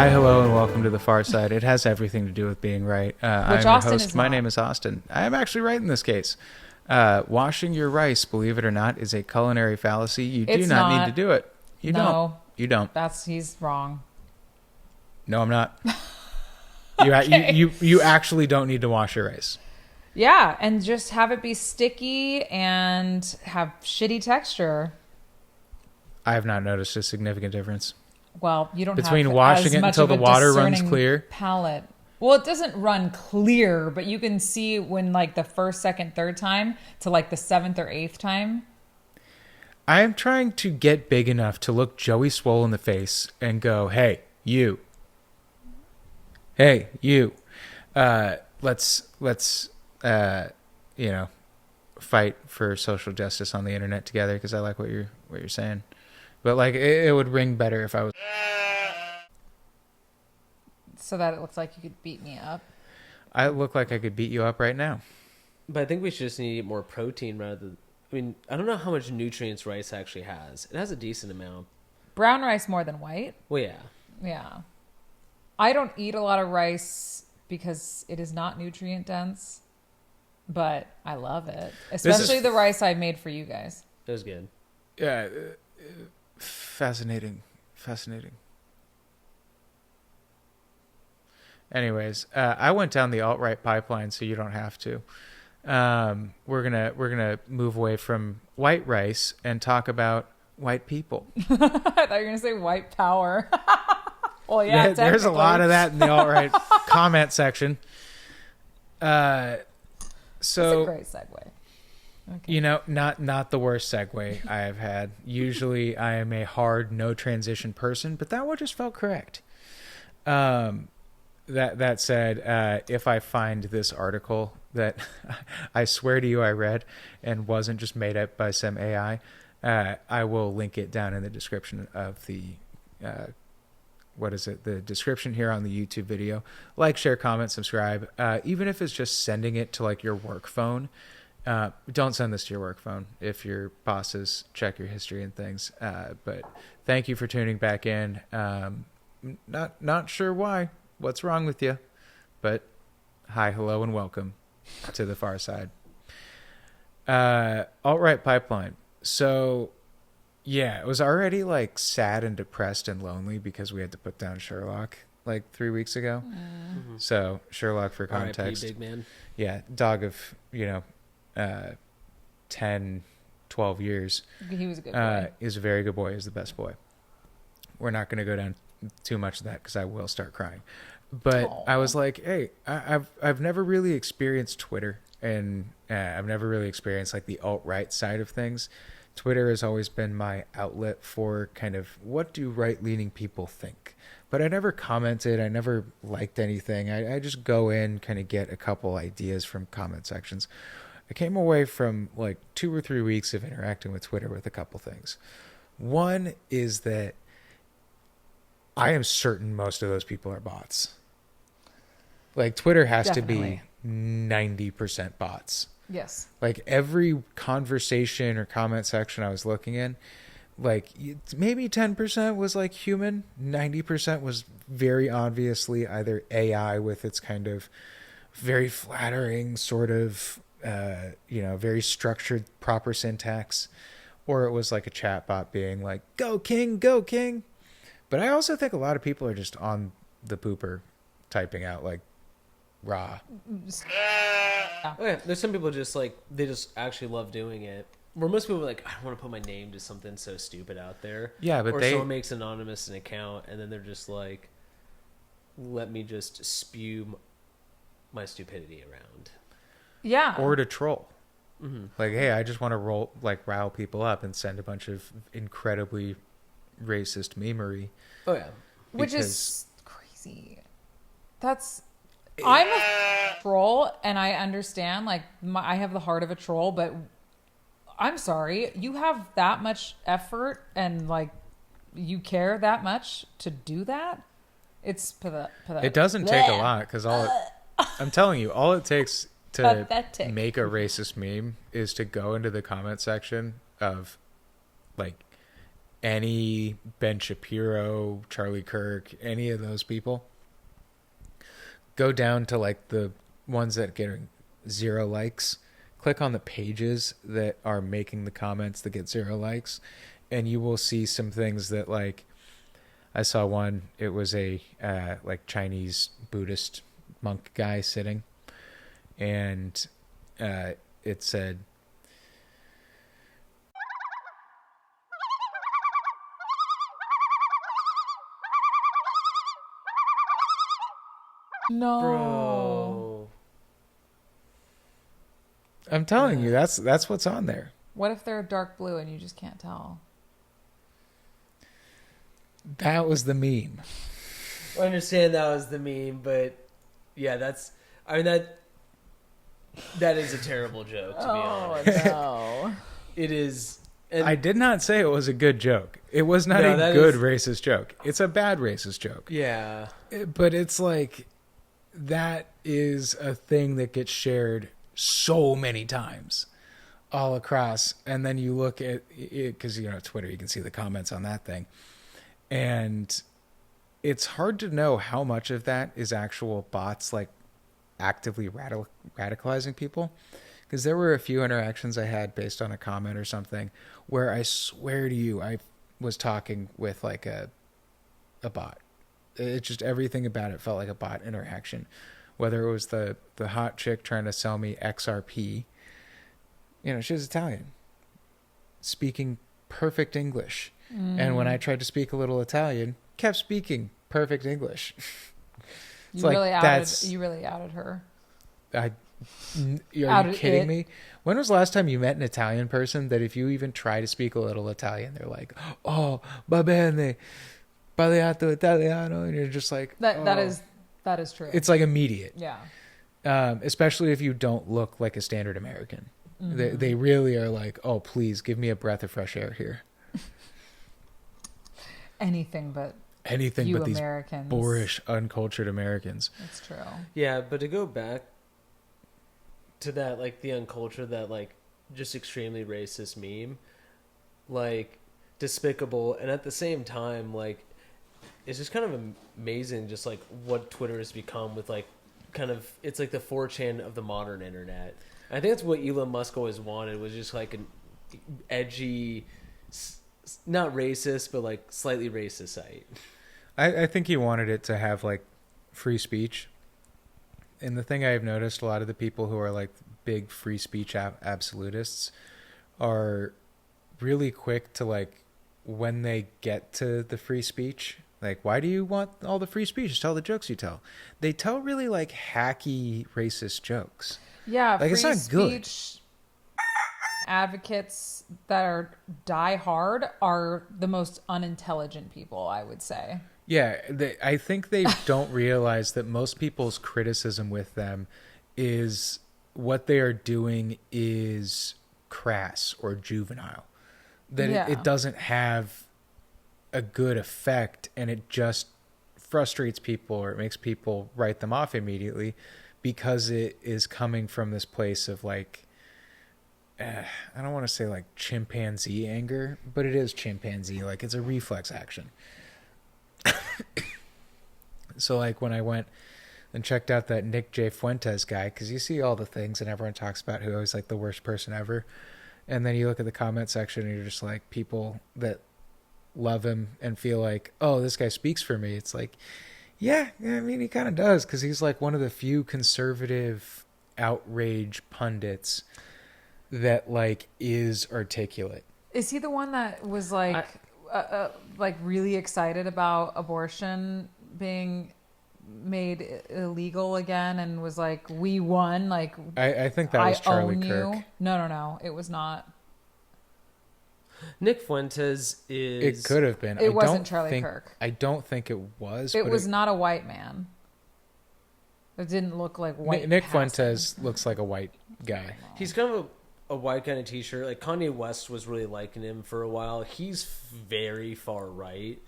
Hi, hello, and welcome to The Far Side. It has everything to do with being right. I'm your Austin host. is My not. name is Austin. I am actually right in this case. Washing your rice, believe it or not, is a culinary fallacy. You do It's not need not. to do it. You don't. No, You don't. he's wrong. No, I'm not. Okay. You actually don't need to wash your rice. Yeah, and just have it be sticky and have shitty texture. I have not noticed a significant difference. Well, you don't Between have washing as it much until of the a water runs discerning clear. palate. Well, it doesn't run clear, but you can see when like the first, second, third time to like the seventh or eighth time. I am trying to get big enough to look Joey Swole in the face and go, "Hey, you. Hey, you. Let's fight for social justice on the internet together." Because I like what you're saying, but like it would ring better if I was. So that it looks like you could beat me up. I look like I could beat you up right now. But I think we should just need to eat more protein rather than... I mean, I don't know how much nutrients rice actually has. It has a decent amount. Brown rice more than white. Well, yeah. Yeah. I don't eat a lot of rice because it is not nutrient dense, but I love it. Especially the rice I made for you guys. It was good. Yeah, fascinating. Anyways, I went down the alt-right pipeline, so you don't have to. We're gonna move away from white rice and talk about white people. I thought you were going to say white power. Well, yeah, There's a lot of that in the alt-right comment section. That's So a great segue. Okay. you know, not the worst segue I have had. Usually, I am a hard no transition person, but that one just felt correct. That said, if I find this article that I swear to you I read and wasn't just made up by some AI, I will link it down in the description of the the description here on the YouTube video. Like, share, comment, subscribe. Even if it's just sending it to like your work phone. Don't send this to your work phone if your bosses check your history and things. But thank you for tuning back in. Not sure why. What's wrong with you? But hi, hello, and welcome to The Far Side. Alt-right pipeline. So, yeah, it was already like sad and depressed and lonely because we had to put down Sherlock like 3 weeks ago. Mm-hmm. So Sherlock, for context, R.I.P. big man. yeah, dog of 10, 12 years. He was a good boy. Is a very good boy. Is the best boy. We're not going to go down too much of that because I will start crying. But Aww. I was like, hey, I've never really experienced Twitter, and I've never really experienced like the alt-right side of things. Twitter has always been my outlet for kind of what do right-leaning people think. But I never commented. I never liked anything. I just go in, kind of get a couple ideas from comment sections. I came away from like 2 or 3 weeks of interacting with Twitter with a couple things. One is that I am certain most of those people are bots. Like, Twitter has Definitely. to be 90% bots. Yes. Like, every conversation or comment section I was looking in, like, maybe 10% was like human. 90% was very obviously either AI with its kind of very flattering sort of, very structured, proper syntax, or it was like a chatbot being like, "Go King, go King." But I also think a lot of people are just on the pooper typing out like raw. Oh, yeah. There's some people just like, they just actually love doing it. Where most people are like, I don't want to put my name to something so stupid out there. Yeah, but or they... someone makes anonymous an account and then they're just like, let me just spew my stupidity around. Yeah. Or to troll. Mm-hmm. Like, hey, I just want to rile people up and send a bunch of incredibly racist memery. Oh, yeah. Which is crazy. I'm a troll, and I understand. Like, I have the heart of a troll, but I'm sorry. You have that much effort and, like, you care that much to do that? It's pathetic. It doesn't take a lot, because I'm telling you, all it takes to Pathetic. make a racist meme is to go into the comment section of, like, any Ben Shapiro, Charlie Kirk, any of those people, go down to like the ones that get 0 likes, click on the pages that are making the comments that get 0 likes, and you will see some things that, like, I saw one, it was a like Chinese Buddhist monk guy sitting, and it said, No. Bro. I'm telling you, that's what's on there. What if they're dark blue and you just can't tell? That was the meme. I understand that was the meme, but yeah, that is a terrible joke, to be honest. No. It is. And I did not say it was a good joke. It was not a good racist joke. It's a bad racist joke. yeah. But it's like, that is a thing that gets shared so many times all across. And then you look at it, because, Twitter, you can see the comments on that thing. And it's hard to know how much of that is actual bots, like, actively radicalizing people. Because there were a few interactions I had based on a comment or something where I swear to you, I was talking with like a bot. It just, everything about it felt like a bot interaction. Whether it was the hot chick trying to sell me XRP, she was Italian, speaking perfect English. And when I tried to speak a little Italian, kept speaking perfect English. You really outed her. Are you kidding me? When was the last time you met an Italian person that if you even try to speak a little Italian, they're like, "Oh, va bene, parliato italiano," and you're just like, that is true. It's like immediate. Yeah. Especially if you don't look like a standard American. Mm-hmm. They really are like, "Oh, please give me a breath of fresh air here." Anything but these Americans. boorish, uncultured Americans. That's true. Yeah, but to go back to that, like, the uncultured, that, like, just extremely racist meme, like, despicable, and at the same time, like, it's just kind of amazing just, like, what Twitter has become with, like, kind of, it's like the 4chan of the modern internet. I think that's what Elon Musk always wanted, was just, like, an edgy, not racist, but, like, slightly racist site. I think he wanted it to have, like, free speech. And the thing I've noticed, a lot of the people who are like big free speech absolutists are really quick to, like, when they get to the free speech, like, why do you want all the free speech? Just tell the jokes you tell. They tell really, like, hacky racist jokes. Yeah, like, free it's not speech advocates that are die hard are the most unintelligent people, I would say. Yeah, I think they don't realize that most people's criticism with them is what they are doing is crass or juvenile. That it doesn't have a good effect, and it just frustrates people, or it makes people write them off immediately because it is coming from this place of, like, I don't want to say like chimpanzee anger, but it is chimpanzee. Like, it's a reflex action. So, like, when I went and checked out that Nick J. Fuentes guy, because you see all the things and everyone talks about who is, like, the worst person ever, and then you look at the comment section and you're just like, people that love him and feel like, oh, this guy speaks for me. It's like, yeah, I mean, he kind of does, because he's like one of the few conservative outrage pundits that, like, is articulate. Is he the one that was like really excited about abortion being made illegal again, and was like, we won? Like, I think that was Charlie Kirk. No, it was not. Nick Fuentes is... It could have been. It wasn't Charlie Kirk. I don't think it was. It was not a white man. It didn't look like white. Nick Fuentes looks like a white guy. He's kind of a white kind of t-shirt. Like, Kanye West was really liking him for a while. He's very far right.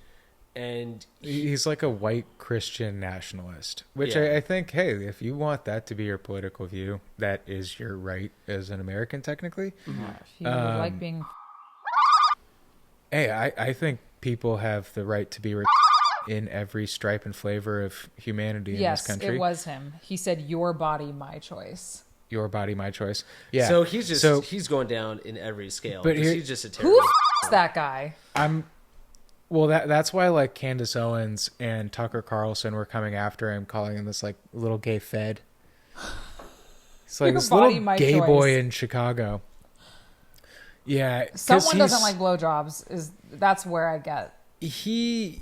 And he's like a white Christian nationalist, which Yeah. I think, hey, if you want that to be your political view, that is your right as an American, technically. He would like being. Hey, I think people have the right to be in every stripe and flavor of humanity in this Yes, it country. was him. He said, "Your body, my choice." Your body, my choice. Yeah. So So, he's going down in every scale but because here he's just a Who terrorist. f- that guy? I'm well. That's why like Candace Owens and Tucker Carlson were coming after him, calling him this like little gay fed. It's like Your this body, little my gay choice. boy in Chicago. Yeah, because Someone doesn't like blowjobs. That's where I get. he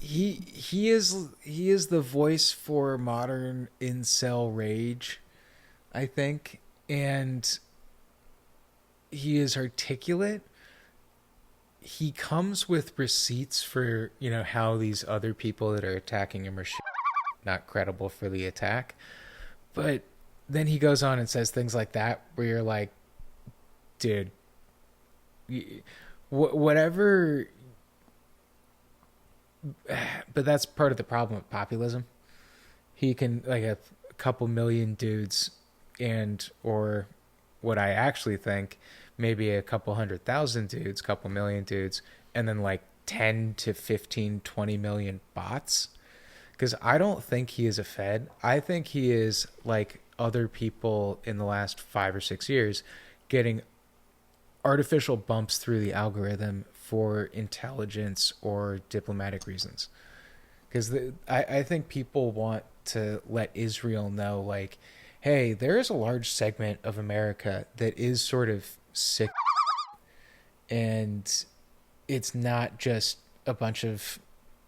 is the voice for modern incel rage, I think, and he is articulate. He comes with receipts for how these other people that are attacking him are not credible for the attack, but then he goes on and says things like that where you're like, dude, whatever. But that's part of the problem with populism. He can like a couple million dudes, and or what I actually think, maybe a couple 100,000 dudes, couple million dudes, and then like 10 to 15, 20 million bots. Because I don't think he is a Fed. I think he is like other people in the last 5 or 6 years getting artificial bumps through the algorithm for intelligence or diplomatic reasons. Because I think people want to let Israel know, like, hey, there is a large segment of America that is sort of sick, and it's not just a bunch of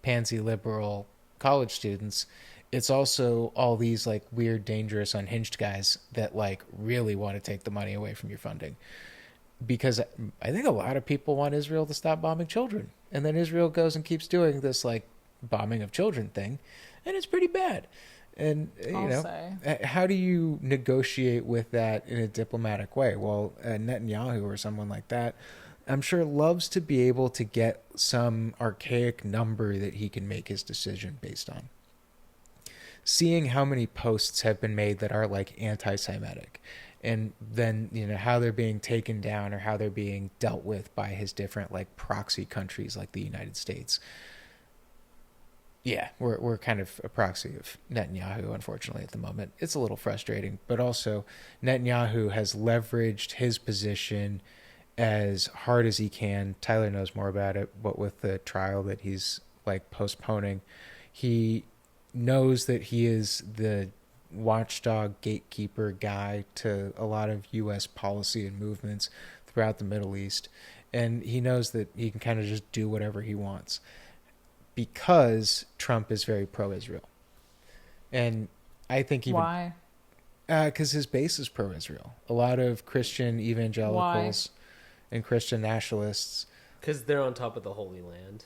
pansy liberal college students. It's also all these like weird, dangerous, unhinged guys that like really want to take the money away from your funding. Because I think a lot of people want Israel to stop bombing children, and then Israel goes and keeps doing this like bombing of children thing, and it's pretty bad. And I'll say. how do you negotiate with that in a diplomatic way? Well, Netanyahu or someone like that, I'm sure, loves to be able to get some archaic number that he can make his decision based on. Seeing how many posts have been made that are like anti-Semitic, and then how they're being taken down or how they're being dealt with by his different like proxy countries like the United States. Yeah, we're kind of a proxy of Netanyahu, unfortunately, at the moment. It's a little frustrating, but also Netanyahu has leveraged his position as hard as he can. Tyler knows more about it, but with the trial that he's like postponing, he knows that he is the watchdog gatekeeper guy to a lot of U.S. policy and movements throughout the Middle East, and he knows that he can kind of just do whatever he wants because Trump is very pro-Israel. And I think even Why? because his base is pro-Israel. A lot of Christian evangelicals and Christian nationalists Because they're on top of the Holy Land.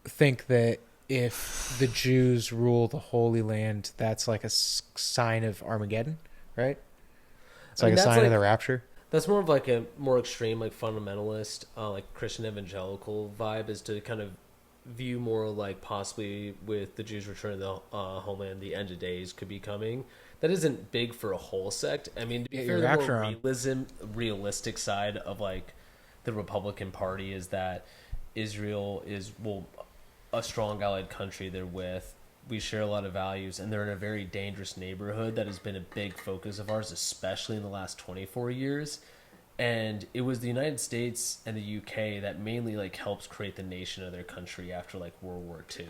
think that if the Jews rule the Holy Land, that's like a sign of Armageddon, right? It's like a sign of the rapture. That's more of like a more extreme, like fundamentalist, like Christian evangelical vibe, is to kind of view more like possibly with the Jews returning to the homeland, the end of days could be coming. That isn't big for a whole sect. I mean, to be fair, the more realistic side of like the Republican Party is that Israel is a strong allied country they're with. We share a lot of values, and they're in a very dangerous neighborhood that has been a big focus of ours, especially in the last 24 years. And it was the United States and the UK that mainly like helps create the nation of their country after like World War II.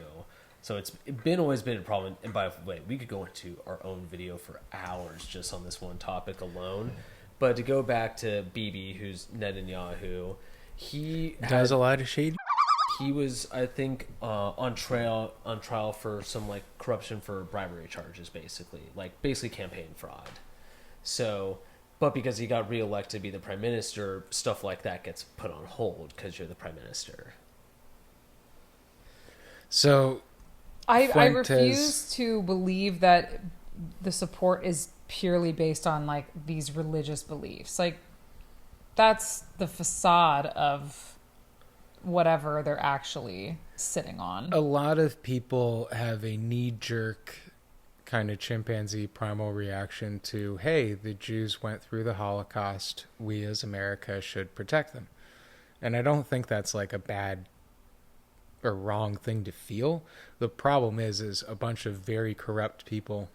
So it's always been a problem. And by the way, we could go into our own video for hours just on this one topic alone. But to go back to Bibi, who's Netanyahu, he does a lot of shady. He was, I think, on trial for some like corruption for bribery charges, basically campaign fraud. So, but because he got reelected to be the prime minister, stuff like that gets put on hold because you're the prime minister. So, I refuse to believe that the support is purely based on like these religious beliefs. Like, that's the facade of whatever they're actually sitting on. A lot of people have a knee-jerk kind of chimpanzee primal reaction to, hey, the Jews went through the Holocaust, we as America should protect them. And I don't think that's like a bad or wrong thing to feel. The problem is a bunch of very corrupt people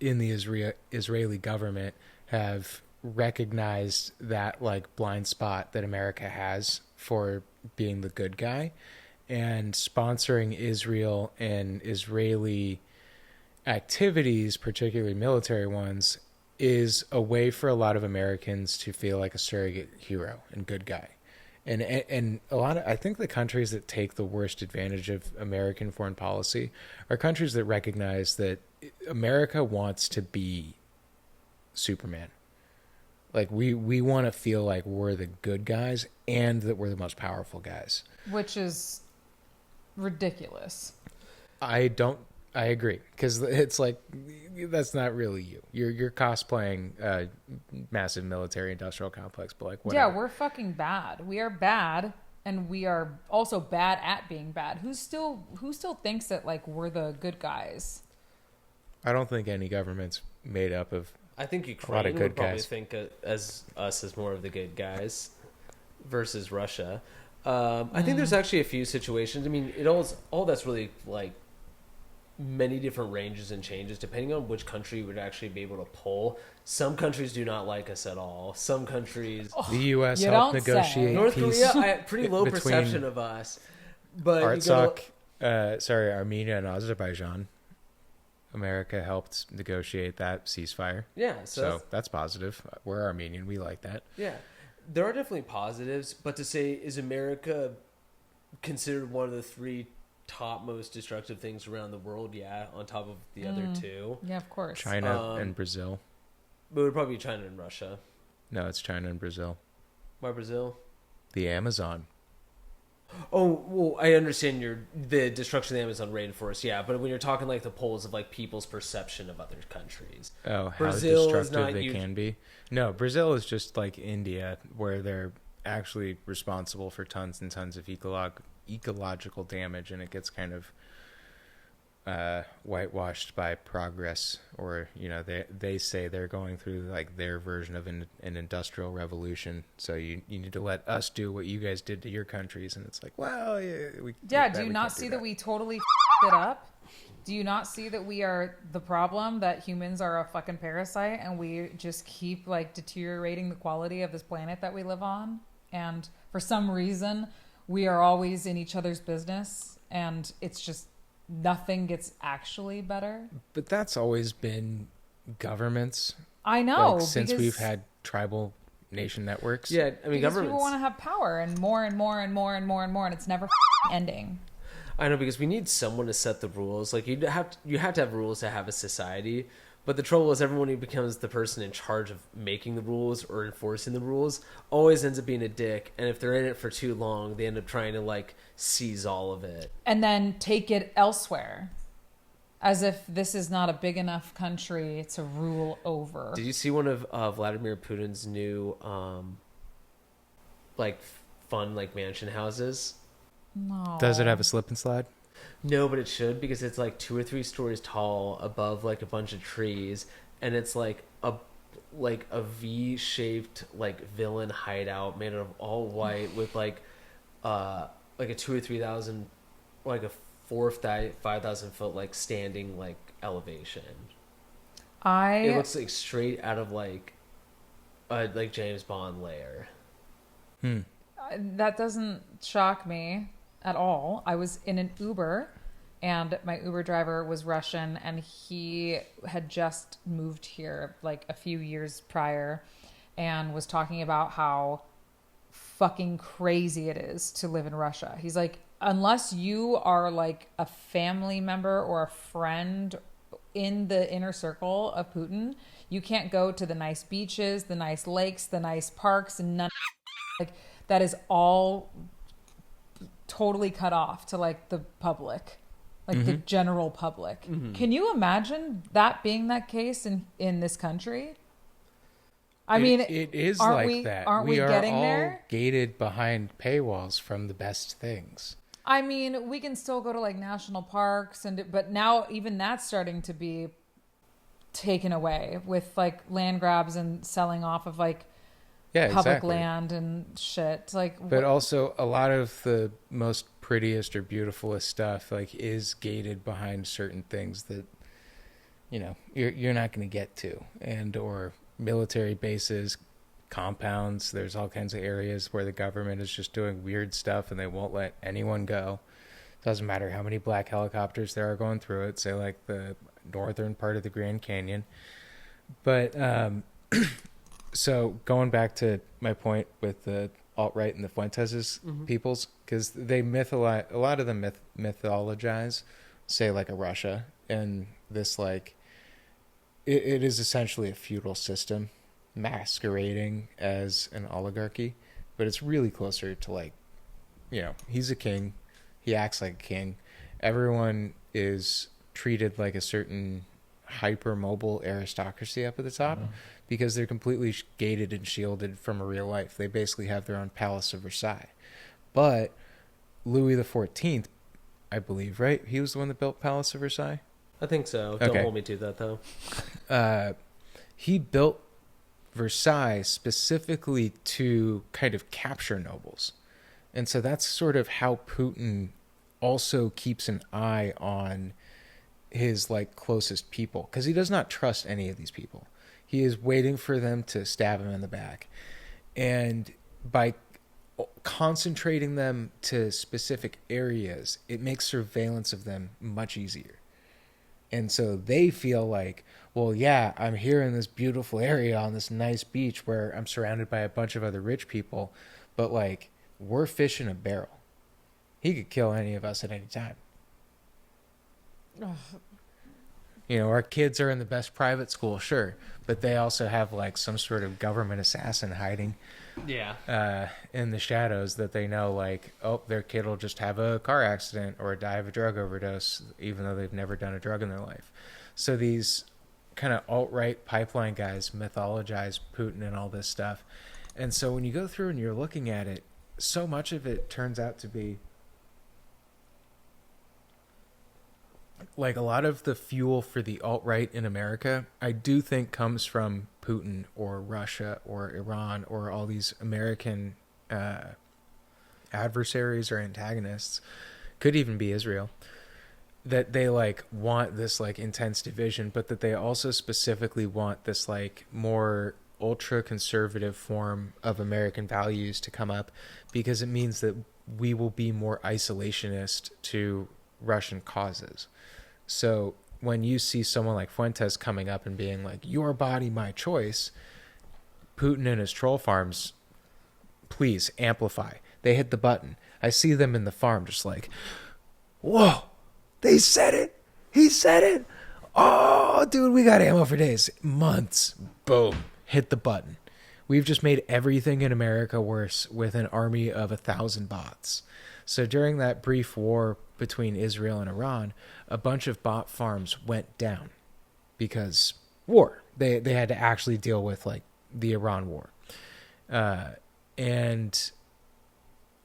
in the Israeli government have recognized that like blind spot that America has for being the good guy, and sponsoring Israel and Israeli activities, particularly military ones, is a way for a lot of Americans to feel like a surrogate hero and good guy. And a lot of, I think the countries that take the worst advantage of American foreign policy are countries that recognize that America wants to be Superman. Like we want to feel like we're the good guys and that we're the most powerful guys. Which is ridiculous. I agree, because it's like that's not really you. You're cosplaying a massive military industrial complex, but like whatever. Yeah, we're fucking bad. We are bad, and we are also bad at being bad. Who still thinks that like we're the good guys? I don't think any government's made up of. I think a lot Ukraine of good would probably guys. think as us as more of the good guys versus Russia. I think there's actually a few situations. I mean, all that's really like many different ranges and changes depending on which country would actually be able to pull. Some countries do not like us at all. Some countries, The U.S. You helped don't say. negotiate North peace Korea, I have pretty low between perception of us. But Armenia and Azerbaijan. America helped negotiate that ceasefire. yeah, So that's positive. We're Armenian. We like that. yeah, there are definitely positives. But to say, is America considered one of the three top most destructive things around the world? Yeah, on top of the other two. Yeah, of course. China and Brazil. But it would probably be China and Russia. No, it's China and Brazil. Why Brazil? The Amazon. Oh, well, I understand the destruction of the Amazon rainforest, yeah, but when you're talking like the polls of like people's perception of other countries. Oh, how Brazil is destructive not they us- can be. No, Brazil is just like India, where they're actually responsible for tons and tons of ecological damage, and it gets kind of whitewashed by progress, or they say they're going through like their version of an industrial revolution, so you need to let us do what you guys did to your countries. And it's like, well, Do you not see that we totally it up? Do you not see that we are the problem, that humans are a fucking parasite and we just keep like deteriorating the quality of this planet that we live on? And for some reason, we are always in each other's business, and it's just nothing gets actually better. But that's always been governments. I know. Like, since because- we've had tribal nation networks. Yeah, I mean, because governments. people want to have power and more and more and more and more and more, and it's never ending. I know, because we need someone to set the rules. Like you have to have rules to have a society. But the trouble is, everyone who becomes the person in charge of making the rules or enforcing the rules always ends up being a dick. And if they're in it for too long, they end up trying to like seize all of it. And then take it elsewhere, as if this is not a big enough country to rule over. Did you see one of Vladimir Putin's new like fun like mansion houses? No. Does it have a slip and slide? No, but it should, because it's like 2 or 3 stories tall above like a bunch of trees, and it's like a V-shaped like villain hideout made out of all white with like a 2 or 3,000, like a 4,000 or 5,000 foot like standing like elevation. It looks like straight out of like James Bond lair. That doesn't shock me at all. I was in an Uber, and my Uber driver was Russian, and he had just moved here like a few years prior, and was talking about how fucking crazy it is to live in Russia. He's like, unless you are like a family member or a friend in the inner circle of Putin, you can't go to the nice beaches, the nice lakes, the nice parks, and none. Like, that is all totally cut off to like the public, like the general public. Can you imagine that being that case in this country? I mean, it is aren't like we, that. Aren't we are getting all there? gated behind paywalls from the best things. I mean, we can still go to like national parks, but now even that's starting to be taken away with like land grabs and selling off of like Yeah, public exactly. land and shit. Like, But also, a lot of the most prettiest or beautifulest stuff like is gated behind certain things that you're not going to get to, and or military bases, compounds. There's all kinds of areas where the government is just doing weird stuff and they won't let anyone go. Doesn't matter how many black helicopters there are going through it. Say like the northern part of the Grand Canyon, but so going back to my point with the alt right and the Fuentes' peoples, because they mythologize, a lot of them mythologize, say like a Russia, and this like it is essentially a feudal system masquerading as an oligarchy, but it's really closer to like, he's a king, he acts like a king, everyone is treated like a certain hypermobile aristocracy up at the top because they're completely gated and shielded from a real life. They basically have their own Palace of Versailles. But Louis XIV, I believe, right? He was the one that built Palace of Versailles? I think so. Okay. Don't hold me to that, though. He built Versailles specifically to kind of capture nobles. And so that's sort of how Putin also keeps an eye on his like closest people, because he does not trust any of these people. He is waiting for them to stab him in the back. And by concentrating them to specific areas, it makes surveillance of them much easier. And so they feel like, well, yeah, I'm here in this beautiful area on this nice beach where I'm surrounded by a bunch of other rich people, but like we're fish in a barrel. He could kill any of us at any time. Our kids are in the best private school, sure, but they also have like some sort of government assassin hiding in the shadows that they know, like, oh, their kid will just have a car accident or die of a drug overdose, even though they've never done a drug in their life. So these kind of alt-right pipeline guys mythologize Putin and all this stuff. And so when you go through and you're looking at it, so much of it turns out to be like a lot of the fuel for the alt-right in America, I do think comes from Putin or Russia or Iran or all these American adversaries or antagonists. Could even be Israel. That they like want this like intense division, but that they also specifically want this like more ultra conservative form of American values to come up, because it means that we will be more isolationist to Russian causes. So when you see someone like Fuentes coming up and being like, your body, my choice, Putin and his troll farms, please amplify. They hit the button. I see them in the farm just like, whoa, they said it. He said it. Oh, dude, we got ammo for days, months. Boom, hit the button. We've just made everything in America worse with an army of 1,000 bots. So during that brief war between Israel and Iran, a bunch of bot farms went down because war. They had to actually deal with like the Iran war. And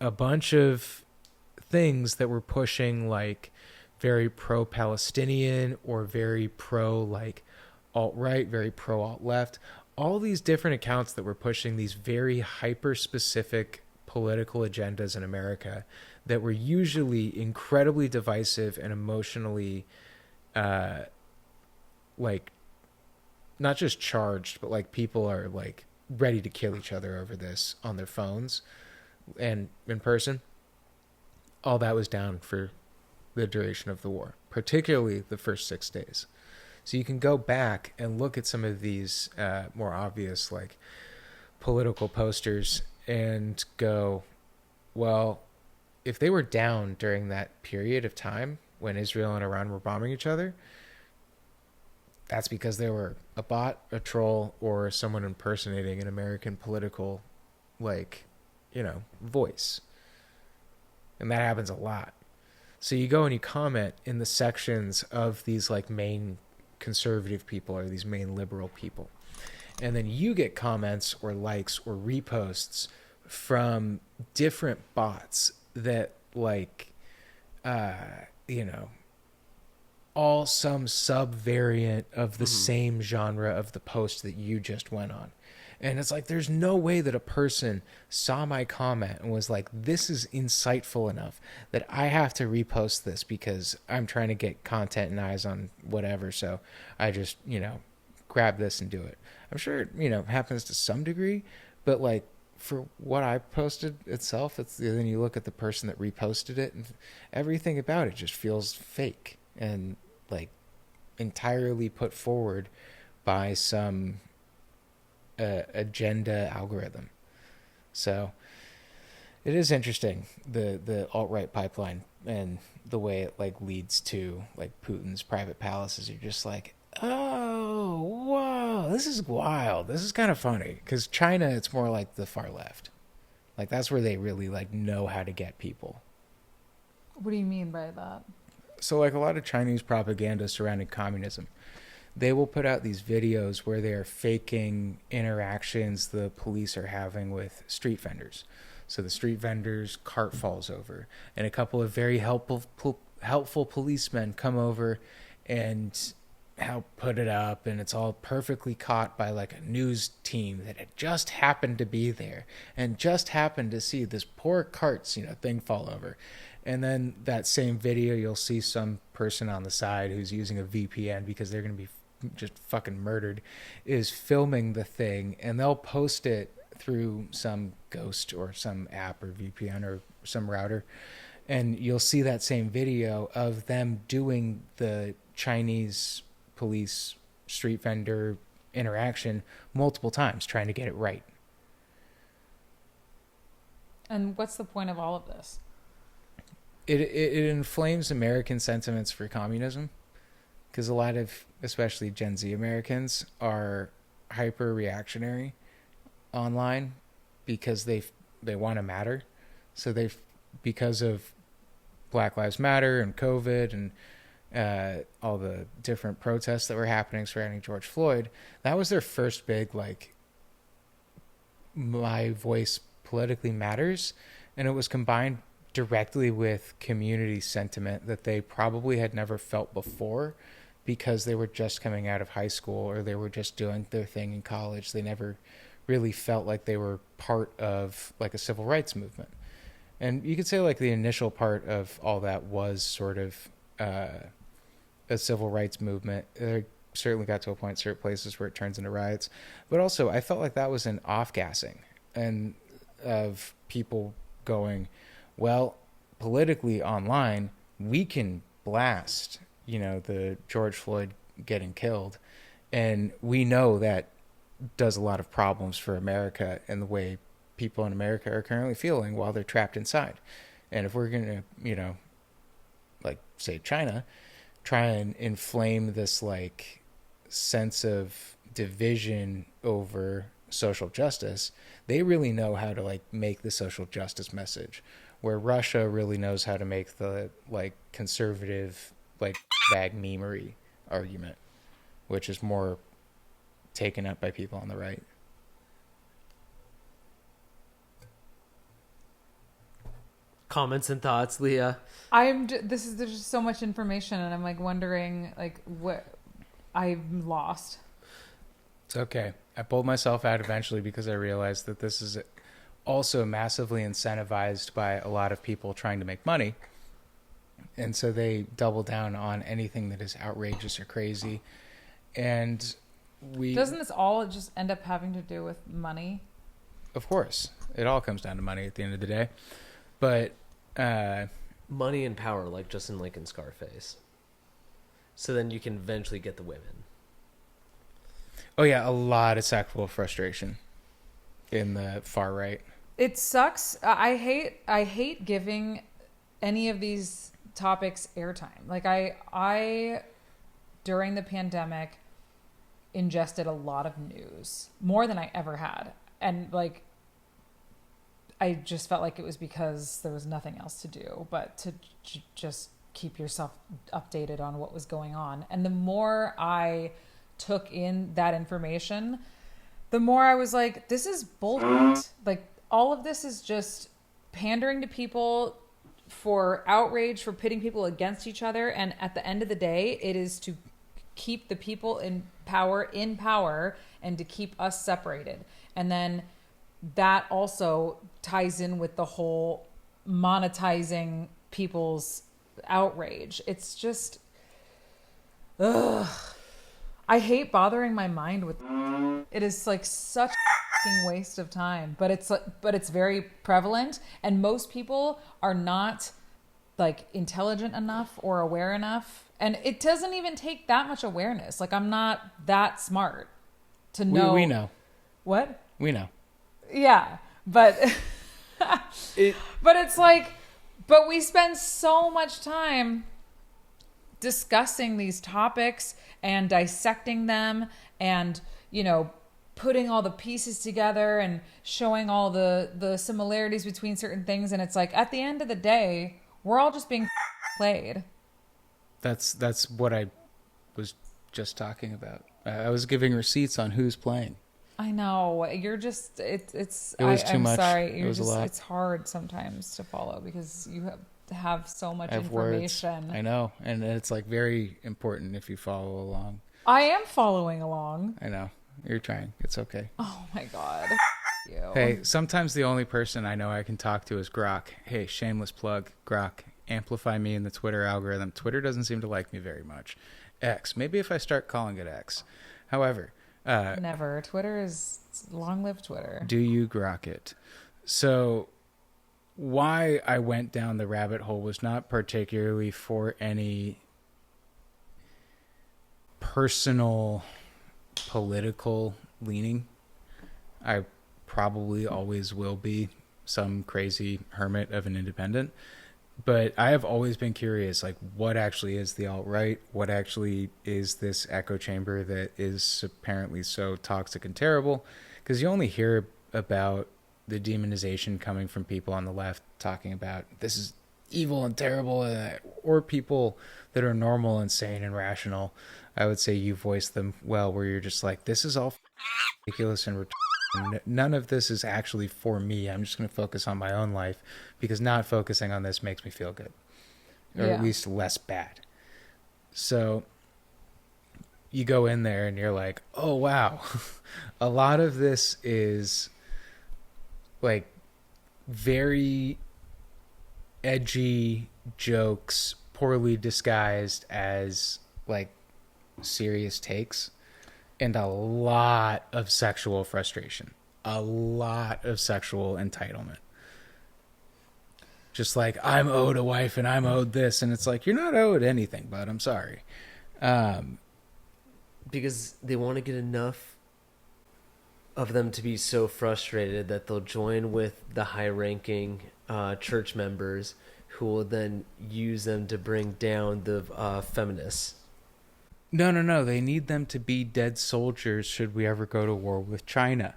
a bunch of things that were pushing like very pro-Palestinian or very pro like alt-right, very pro alt-left, all these different accounts that were pushing these very hyper-specific political agendas in America that were usually incredibly divisive and emotionally like not just charged, but like people are like ready to kill each other over this on their phones and in person. All that was down for the duration of the war, particularly the first 6 days. So you can go back and look at some of these more obvious like political posters and go, well, if they were down during that period of time when Israel and Iran were bombing each other, that's because they were a bot, a troll, or someone impersonating an American political, like, voice. And that happens a lot. So you go and you comment in the sections of these like main conservative people or these main liberal people. And then you get comments or likes or reposts from different bots that like, all some sub variant of the same genre of the post that you just went on. And it's like, there's no way that a person saw my comment and was like, this is insightful enough that I have to repost this because I'm trying to get content and eyes on whatever. So I just, grab this and do it. I'm sure it happens to some degree, but like for what I posted itself, then you look at the person that reposted it and everything about it just feels fake and like entirely put forward by some agenda algorithm. So it is interesting, the alt-right pipeline and the way it like leads to like Putin's private palaces. You're just like, oh, whoa, this is wild. This is kind of funny because China, it's more like the far left. Like that's where they really like know how to get people. What do you mean by that? So like a lot of Chinese propaganda surrounding communism, they will put out these videos where they are faking interactions the police are having with street vendors. So the street vendor's cart falls over and a couple of very helpful policemen come over and help put it up, and it's all perfectly caught by like a news team that had just happened to be there and just happened to see this poor cart's thing fall over. And then that same video, you'll see some person on the side who's using a VPN because they're going to be just fucking murdered, is filming the thing, and they'll post it through some ghost or some app or VPN or some router. And you'll see that same video of them doing the Chinese police street vendor interaction multiple times, trying to get it right. And what's the point of all of this? It inflames American sentiments for communism because a lot of, especially Gen Z Americans, are hyper reactionary online because they want to matter. So because of Black Lives Matter and COVID and all the different protests that were happening surrounding George Floyd, that was their first big like, my voice politically matters, and it was combined directly with community sentiment that they probably had never felt before because they were just coming out of high school or they were just doing their thing in college. They never really felt like they were part of like a civil rights movement. And you could say like the initial part of all that was sort of a civil rights movement. It certainly got to a point, certain places where it turns into riots. But also I felt like that was an off-gassing and of people going, well, politically online, we can blast, the George Floyd getting killed. And we know that does a lot of problems for America and the way people in America are currently feeling while they're trapped inside. And if we're going to, like say China, try and inflame this like sense of division over social justice, they really know how to like make the social justice message, where Russia really knows how to make the like conservative like bag memery argument, which is more taken up by people on the right. Comments and thoughts, Leah? There's just so much information, and I'm like wondering like what I'm lost. It's okay. I pulled myself out eventually because I realized that this is also massively incentivized by a lot of people trying to make money. And so they double down on anything that is outrageous or crazy. And Doesn't this all just end up having to do with money? Of course. It all comes down to money at the end of the day. But money and power, like Justin Lincoln's Scarface. So then you can eventually get the women. Oh yeah, a lot of sexual frustration in the far right. It sucks. I hate giving any of these topics airtime. Like I during the pandemic ingested a lot of news, more than I ever had. And like I just felt like it was because there was nothing else to do but to just keep yourself updated on what was going on. And the more I took in that information, the more I was like, this is bullshit. Like all of this is just pandering to people for outrage, for pitting people against each other. And at the end of the day, it is to keep the people in power and to keep us separated. And then that also ties in with the whole monetizing people's outrage. It's just, ugh. I hate bothering my mind with it. Is like such a fucking waste of time, but it's very prevalent, and most people are not like intelligent enough or aware enough, and it doesn't even take that much awareness. Like, I'm not that smart to know. We know. What? We know. Yeah, but but it's like, but we spend so much time discussing these topics and dissecting them, and putting all the pieces together and showing all the similarities between certain things, and it's like, at the end of the day, we're all just being played. That's what I was just talking about. I was giving receipts on who's playing. I know, you're just it was too I'm much. sorry, It was a lot. it's hard sometimes to follow because you have so much I have information. words. I know, and it's like very important if you follow along. I am following along. I know. You're trying. It's okay. Oh my god. You. Hey, sometimes the only person I know I can talk to is Grok. Hey, shameless plug. Grok, amplify me in the Twitter algorithm. Twitter doesn't seem to like me very much. X. Maybe if I start calling it X. However, never. Twitter is long live Twitter. Do you grok it? So why I went down the rabbit hole was not particularly for any personal political leaning. I probably always will be some crazy hermit of an independent, but I have always been curious, like, what actually is the alt-right? What actually is this echo chamber that is apparently so toxic and terrible? Because you only hear about the demonization coming from people on the left talking about this is evil and terrible, or people that are normal and sane and rational. I would say you voice them well, where you're just like, this is all ridiculous and none of this is actually for me. I'm just going to focus on my own life because not focusing on this makes me feel good, or at least less bad. So you go in there and you're like, oh, wow. A lot of this is like very edgy jokes, poorly disguised as like serious takes, and a lot of sexual frustration, a lot of sexual entitlement. Just like, I'm owed a wife and I'm owed this, and it's like, you're not owed anything, bud. I'm sorry. Because they want to get enough of them to be so frustrated that they'll join with the high-ranking church members, who will then use them to bring down the feminists. No. They need them to be dead soldiers should we ever go to war with China.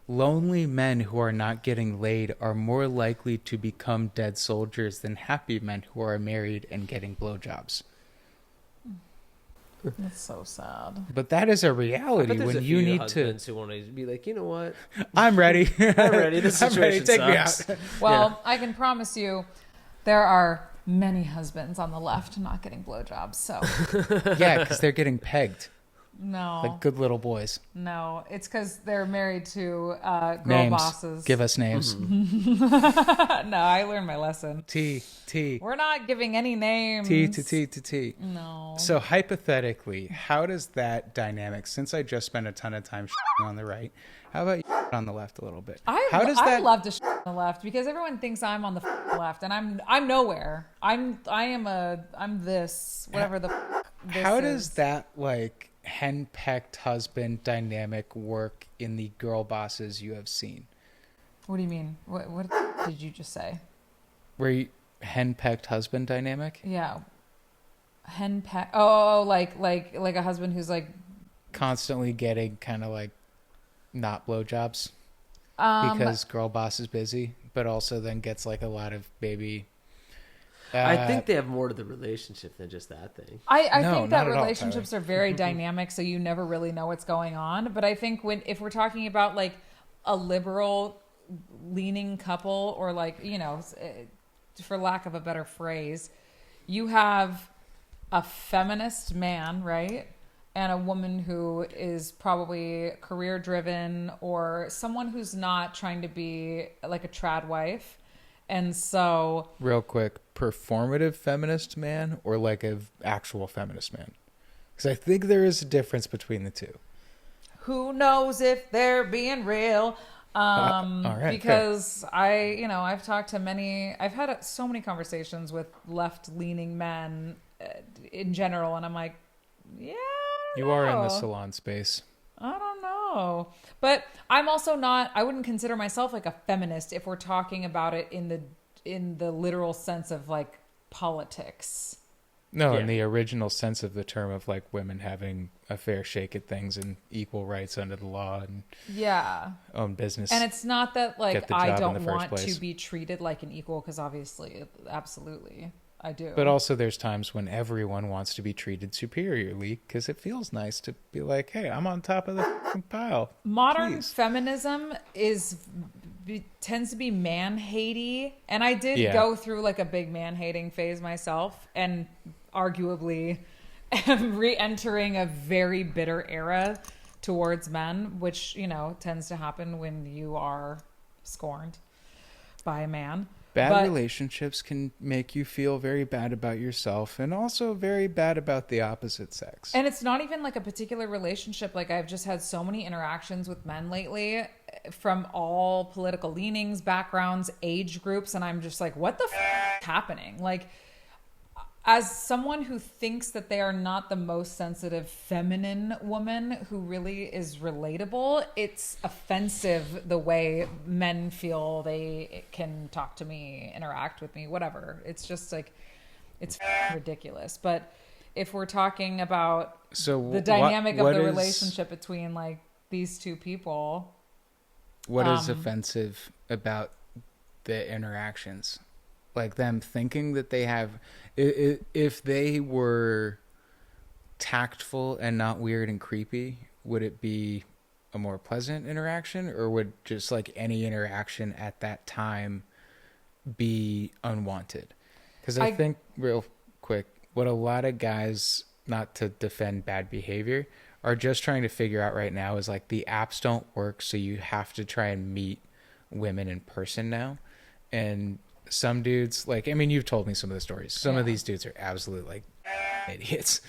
Lonely men who are not getting laid are more likely to become dead soldiers than happy men who are married and getting blowjobs. That's so sad. But that is a reality when you need to. Who want to be like, you know what? I'm ready. I'm ready. This situation Take sucks. me out. Well, I can promise you, there are many husbands on the left not getting blowjobs. So Yeah, because they're getting pegged no, like good little boys. no, it's because they're married to girl Names. bosses. Give us names. No, I learned my lesson. T. We're not giving any names. T. No. So hypothetically, how does that dynamic, since I just spent a ton of time on the right, how about you on the left a little bit? I love to on the left because everyone thinks I'm on the left and I'm nowhere. I'm this, whatever the this How is. does that like henpecked husband dynamic work in the girl bosses you have seen? What do you mean? What did you just say? Where you henpecked husband dynamic? Yeah. Henpeck. Oh, like a husband who's like Constantly getting kind of like not blowjobs because girl boss is busy, but also then gets like a lot of baby. I think they have more to the relationship than just that thing. I No, think that not at all, relationships are very dynamic, so you never really know what's going on. But I think if we're talking about like a liberal leaning couple, or like, for lack of a better phrase, you have a feminist man, right? and a woman who is probably career driven or someone who's not trying to be like a trad wife. And so, real quick, performative feminist man or like a actual feminist man? Because I think there is a difference between the two. who knows if they're being real? All right, Because I've talked to I've had so many conversations with left-leaning men in general, and I'm like, yeah, I don't You are in the know. salon space. I don't know. But I'm also not, I wouldn't consider myself like a feminist if we're talking about it in the literal sense of like politics. No, Yeah. in the original sense of the term of like women having a fair shake at things and equal rights under the law and Yeah. own business. And it's not that Get like the I job in don't the first want place. to be treated like an equal, because obviously, absolutely, I do. But also there's times when everyone wants to be treated superiorly because it feels nice to be like, hey, I'm on top of the fucking pile. Modern Please. feminism tends to be man-hatey, and I did Yeah. go through like a big man-hating phase myself, and arguably am re-entering a very bitter era towards men, which tends to happen when you are scorned by a man. Bad But- relationships can make you feel very bad about yourself and also very bad about the opposite sex. And it's not even like a particular relationship. Like, I've just had so many interactions with men lately from all political leanings, backgrounds, age groups. And I'm just like, what the is happening? Like, as someone who thinks that they are not the most sensitive feminine woman who really is relatable, it's offensive the way men feel they can talk to me, interact with me, whatever. It's just like, it's ridiculous. But if we're talking about So the dynamic of what the is- relationship between like these two people, What is offensive about the interactions? Like them thinking that they have, if they were tactful and not weird and creepy, would it be a more pleasant interaction, or would just like any interaction at that time be unwanted? Because I think, real quick, what a lot of guys, not to defend bad behavior, are just trying to figure out right now is like the apps don't work, so you have to try and meet women in person now. And some dudes, like, I mean, you've told me some of the stories. Some of these dudes are absolute like idiots.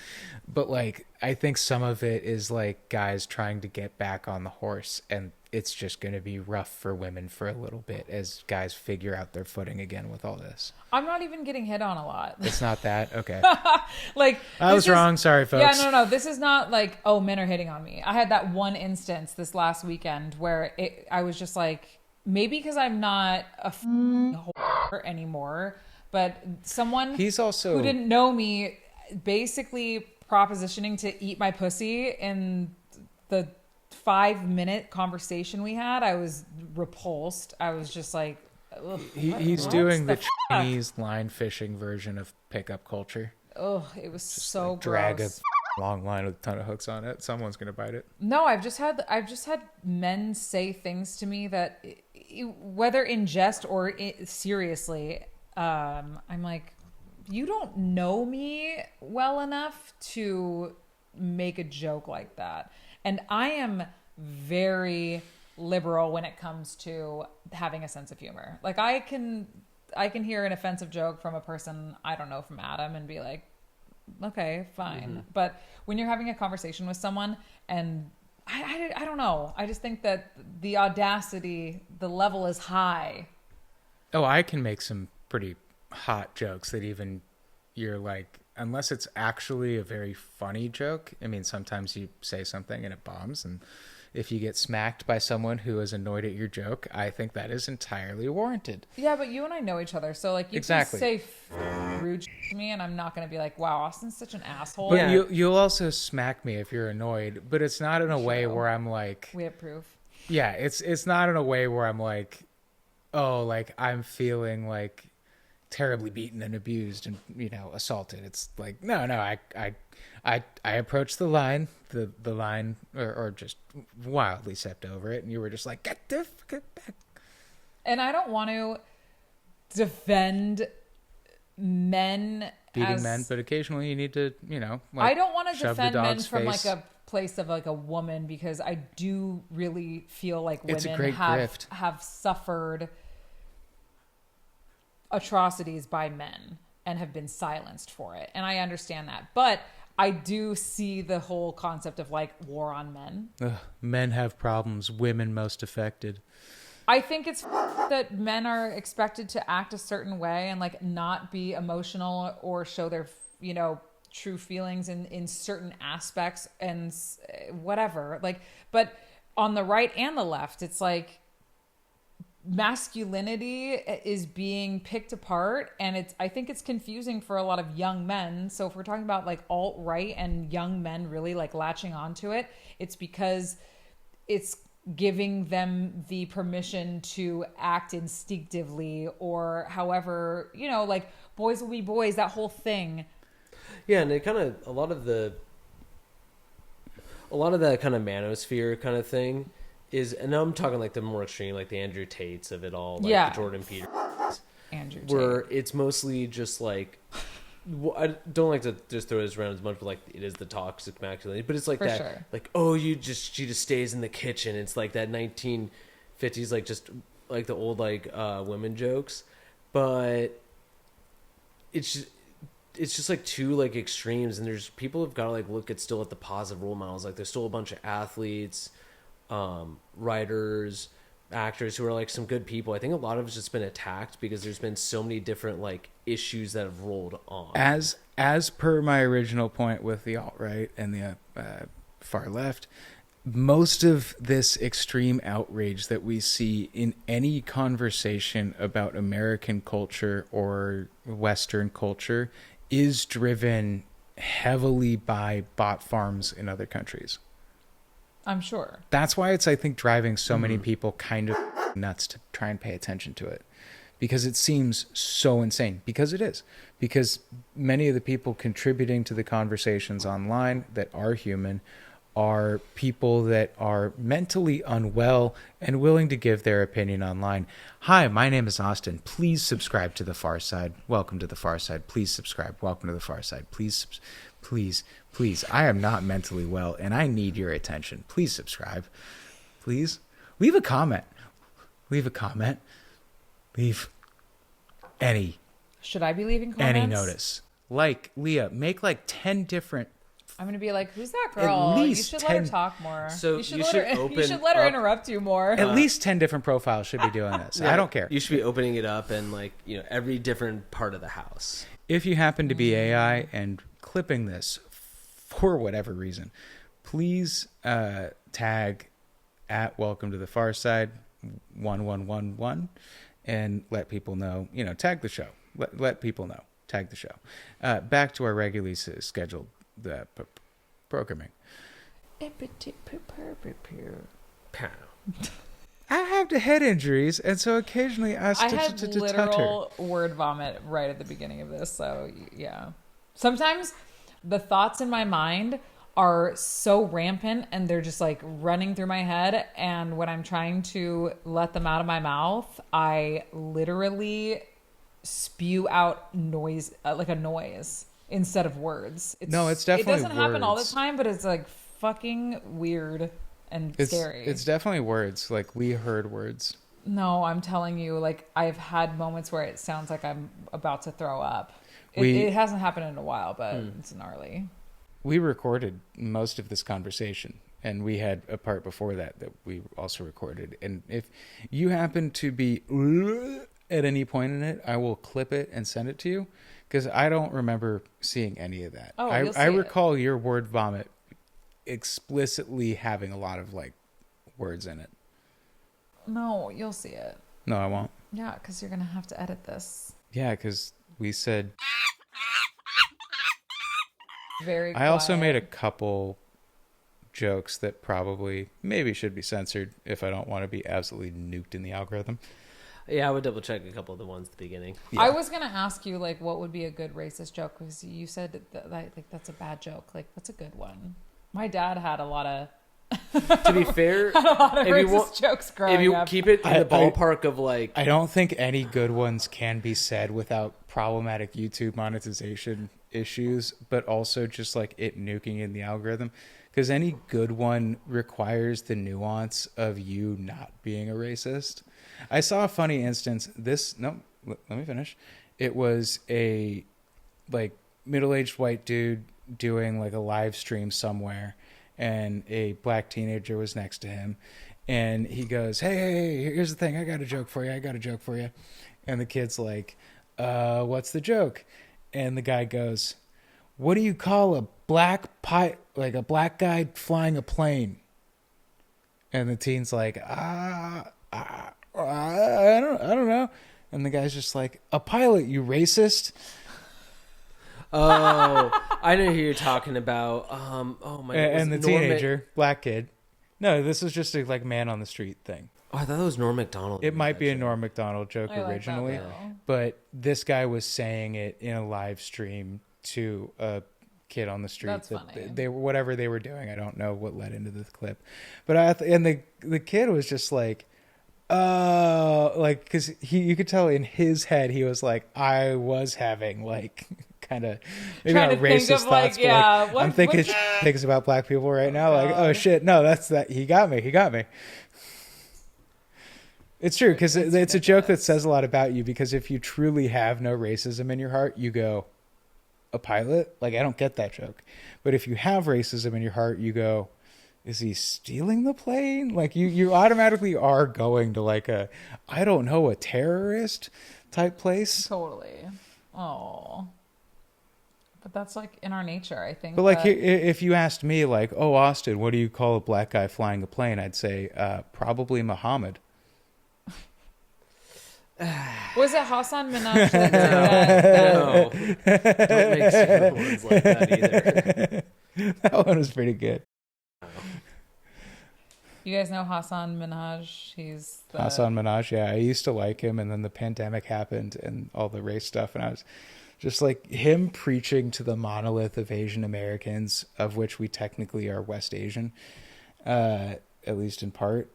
But like, I think some of it is like guys trying to get back on the horse, and it's just going to be rough for women for a little bit as guys figure out their footing again with all this. I'm not even getting hit on a lot. It's not that? Okay. Like, I was wrong. Sorry, folks. Yeah, no. This is not like, oh, men are hitting on me. I had that one instance this last weekend where I was just like, maybe because I'm not a whore anymore, but someone He's also who didn't know me basically propositioning to eat my pussy in the 5-minute conversation we had. I was repulsed. I was just like, ugh, he's what doing the fuck? Chinese line fishing version of pickup culture. Oh, it was so Like, drag gross. a long line with a ton of hooks on it. Someone's gonna bite it. No, I've just had men say things to me that, whether in jest or seriously, I'm like, you don't know me well enough to make a joke like that. And I am very liberal when it comes to having a sense of humor. Like, I can hear an offensive joke from a person I don't know, from Adam, and be like, okay, fine. Mm-hmm. But when you're having a conversation with someone, and I don't know, I just think that the audacity, the level is high. Oh, I can make some pretty hot jokes that even you're like, unless it's actually a very funny joke. I mean, sometimes you say something and it bombs, and if you get smacked by someone who is annoyed at your joke, I think that is entirely warranted. Yeah, but you and I know each other, so like, you Exactly. can say rude shit to me, and I'm not going to be like, wow, Austin's such an asshole. But Yeah. you'll also smack me if you're annoyed, but it's not in a way True. where I'm like, We have proof. yeah, it's not in a way where I'm like, oh, like I'm feeling like terribly beaten and abused and assaulted. It's like no, I approached the line, the line, or just wildly stepped over it, and you were just like, get the fuck back. And I don't want to defend men beating men, but occasionally you need to, I don't want to shove the defend men dog's from face. like a place of like a woman, because I do really feel like It's a women great grift. have suffered atrocities by men and have been silenced for it. And I understand that. But I do see the whole concept of like war on men. Ugh, men have problems, women most affected. I think it's that men are expected to act a certain way and like not be emotional or show their, true feelings in certain aspects and whatever. Like, but on the right and the left, it's like masculinity is being picked apart, and I think it's confusing for a lot of young men. So if we're talking about like alt-right and young men really like latching onto it, it's because it's giving them the permission to act instinctively or however, like boys will be boys, that whole thing. Yeah, and it kind of a lot of that kind of manosphere kind of thing is, and I'm talking like the more extreme, like the Andrew Tates of it all, like the Jordan Peters, Andrew Tate. where it's mostly just like, I don't like to just throw this around as much, but like it is the toxic masculinity, but it's like For that, sure. like, she just stays in the kitchen. It's like that 1950s, like just like the old like women jokes, but it's just like two like extremes, and there's people have got to like look at still at the positive role models. Like there's still a bunch of athletes, writers, actors who are like some good people. I think a lot of it's just been attacked because there's been so many different like issues that have rolled on. As per my original point with the alt-right and the far left, most of this extreme outrage that we see in any conversation about American culture or Western culture is driven heavily by bot farms in other countries. I'm sure. That's why it's, I think, driving so many people kind of nuts to try and pay attention to it. Because it seems so insane. Because it is. Because many of the people contributing to the conversations online that are human are people that are mentally unwell and willing to give their opinion online. Hi, my name is Austin. Please subscribe to The Far Side. Welcome to The Far Side. Please subscribe. Welcome to The Far Side. Please, please. I am not mentally well, and I need your attention. Please subscribe. Please. Leave a comment. Leave any. Should I be leaving comments? Any notice. Like, Leah, make like 10 different. I'm going to be like, who's that girl? At You least should 10. let her talk more. So you should open let her up- interrupt you more. At least 10 different profiles should be doing this. Yeah, I don't care. You should be opening it up and like, every different part of the house. If you happen to be AI and clipping this for whatever reason, please tag at Welcome to the Far Side 1111 and let people know, tag the show. Let people know. Tag the show. Back to our regularly scheduled programming. Pow. I have the head injuries, and so occasionally I had literal word vomit right at the beginning of this, so yeah. Sometimes the thoughts in my mind are so rampant and they're just like running through my head, and when I'm trying to let them out of my mouth, I literally spew out noise, like a noise instead of words. It's definitely it doesn't happen all the words. time, but it's like fucking weird and scary. It's definitely words. Like, we heard words. No, I'm telling you, like, I've had moments where it sounds like I'm about to throw up. It hasn't happened in a while, but it's gnarly. We recorded most of this conversation, and we had a part before that we also recorded. And if you happen to be at any point in it, I will clip it and send it to you, because I don't remember seeing any of that. Oh, you'll see I it. recall your word vomit explicitly having a lot of like words in it. No, you'll see it. No, I won't. Yeah, because you're going to have to edit this. Yeah, because we said... Very I also quiet. made a couple jokes that probably maybe should be censored if I don't want to be absolutely nuked in the algorithm. Yeah, I would double check a couple of the ones at the beginning. Yeah. I was going to ask you, like, what would be a good racist joke? Because you said that like, that's a bad joke. Like, what's a good one? My dad had a lot of To be fair, racist jokes growing if you up. keep it in the ballpark of like... I don't think any good ones can be said without problematic YouTube monetization issues, but also just like it nuking in the algorithm. Because any good one requires the nuance of you not being a racist. I saw a funny instance. Let me finish. It was a like middle-aged white dude doing like a live stream somewhere, and a black teenager was next to him, and he goes, hey, here's the thing, I got a joke for you. And the kid's like, what's the joke? And the guy goes, what do you call a black guy flying a plane? And the teen's like, I don't know. And the guy's just like, a pilot, you racist. Oh, I know who you're talking about. Oh my god. And the teenager, black kid. No, this was just a like man on the street thing. Oh, I thought it was Norm Macdonald. It might be a Norm Macdonald joke originally, like that, but this guy was saying it in a live stream to a kid on the street. That's funny. They whatever they were doing, I don't know what led into the clip, but the kid was just like, like, because you could tell in his head he was like, I was having like kind of maybe not racist thoughts, but like, I'm thinking things about black people right now. Like, oh shit, no, that's that. He got me. It's true, because it's a joke that says a lot about you, because if you truly have no racism in your heart, you go, a pilot? Like, I don't get that joke. But if you have racism in your heart, you go, is he stealing the plane? Like, you automatically are going to like a terrorist type place. Totally. Oh. But that's like in our nature, I think. But like, if you asked me, like, oh, Austin, what do you call a black guy flying a plane? I'd say probably Muhammad. Was it Hassan Minaj that No. Don't make stupid ones like that either. That one was pretty good. You guys know Hassan Minaj? Hassan Minaj, yeah. I used to like him, and then the pandemic happened and all the race stuff, and I was just like, him preaching to the monolith of Asian Americans, of which we technically are West Asian, at least in part.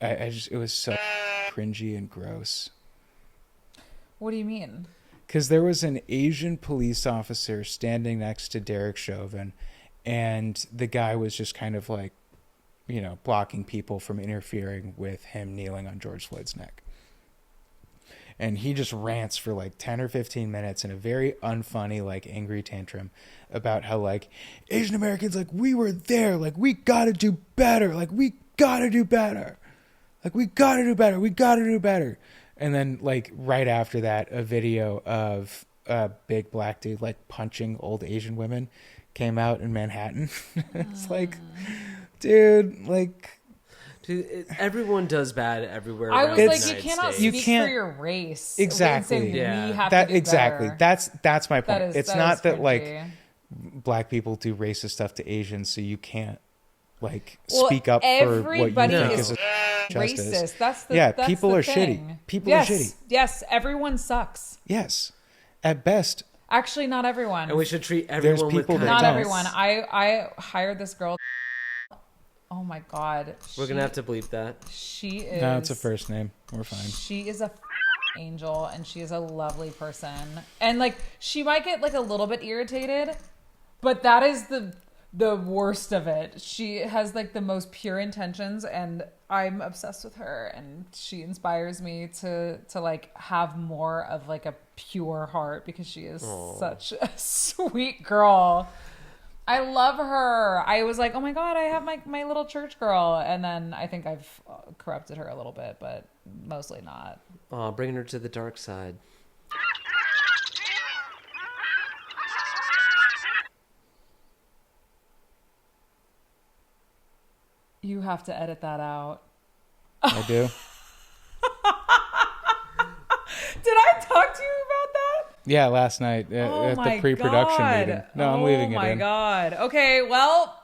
It was so cringy and gross. What do you mean? Because there was an Asian police officer standing next to Derek Chauvin, and the guy was just kind of like, you know, blocking people from interfering with him kneeling on George Floyd's neck. And he just rants for like 10 or 15 minutes in a very unfunny, like, angry tantrum about how, like, Asian Americans, like, we were there, like, we gotta do better, like, we gotta do better. Like, we gotta do better. And then, like, right after that, a video of a big black dude, like, punching old Asian women came out in Manhattan. It's like, dude, like... Dude, everyone does bad everywhere. I was like, you cannot speak for your race. Exactly. We have that to do exactly. better. That's my point. It's not that, cringy. like, black people do racist stuff to Asians, so you can't, like, speak up for what you think is justice. That's people the are thing. shitty. People are shitty. Yes, everyone sucks. Yes, at best. Actually, not everyone. And we should treat everyone with kindness. Not everyone. I hired this girl. Oh my god. We're gonna have to bleep that. She is. No, it's a first name. We're fine. She is a angel, and she is a lovely person. And like, she might get like a little bit irritated, but that is the worst of it. She has like the most pure intentions, and I'm obsessed with her, and she inspires me to like have more of like a pure heart, because she is such a sweet girl. I love her. I was like, oh my god, I have my little church girl, and then I think I've corrupted her a little bit, but mostly not. Bringing her to the dark side. You have to edit that out. I do. Did I talk to you about that? Yeah, last night at the pre-production meeting. No, I'm leaving it in. Oh my god. Okay, well,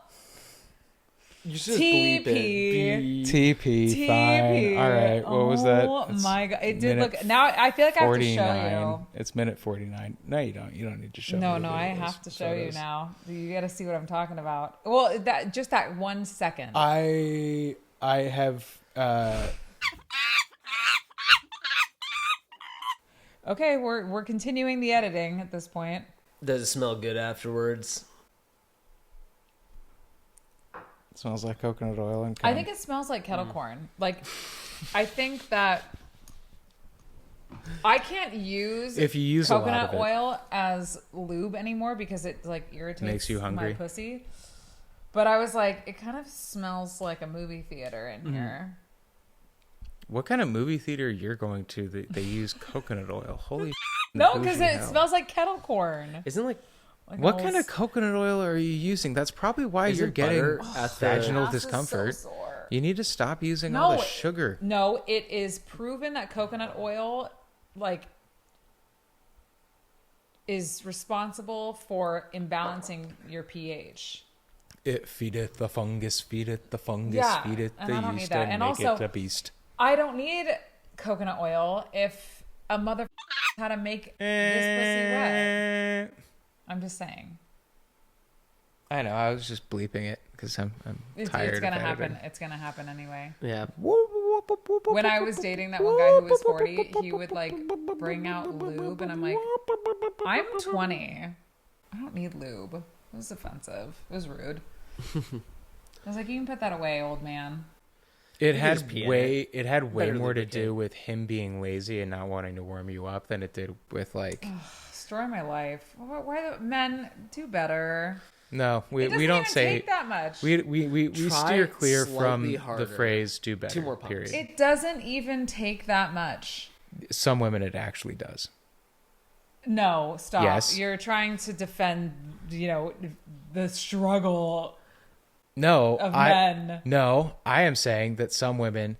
You should bleep it. TP, fine. All right, what was that? Oh my god, it did look. Now I feel like I have to show you. It's minute 49. No, you don't. You don't need to show me. No, I have to show you now. You got to see what I'm talking about. Well, that 1 second. I have. Okay, we're continuing the editing at this point. Does it smell good afterwards? It smells like coconut oil and I think it smells like kettle corn. Like, I think that I can't use if you use a lot coconut of it, oil as lube anymore because it like irritates makes you hungry. my pussy. But I was like, it kind of smells like a movie theater in here. What kind of movie theater you're going to that they use coconut oil? Holy No, because bougie it hell. smells like kettle corn. Isn't like What kind of coconut oil are you using? That's probably why you're getting vaginal discomfort. So sore. You need to stop using all the sugar. No, it is proven that coconut oil like is responsible for imbalancing your pH. It feedeth the fungus, feedeth the fungus, Yeah, feedeth and the I don't need yeast, that. and And make also- it a beast. I don't need coconut oil if a mother how to make this pussy wet. I'm just saying. I know. I was just bleeping it because I'm tired. It's gonna of happen. editing. It's gonna happen anyway. yeah. When I was dating that one guy who was 40, he would like bring out lube, and I'm like, I'm 20. I don't need lube. It was offensive. It was rude. I was like, you can put that away, old man. It You had just pee in way Better more to lubricant. do with him being lazy and not wanting to warm you up than it did with like. Destroy my life. Why the men do better? No, It we doesn't don't even say take that much. we Try steer clear from slightly the harder. phrase "do better." 2 more pumps. Period. It doesn't even take that much. Some women it actually does. No, stop. Yes. You're trying to defend, the struggle No, of men. No, I am saying that some women,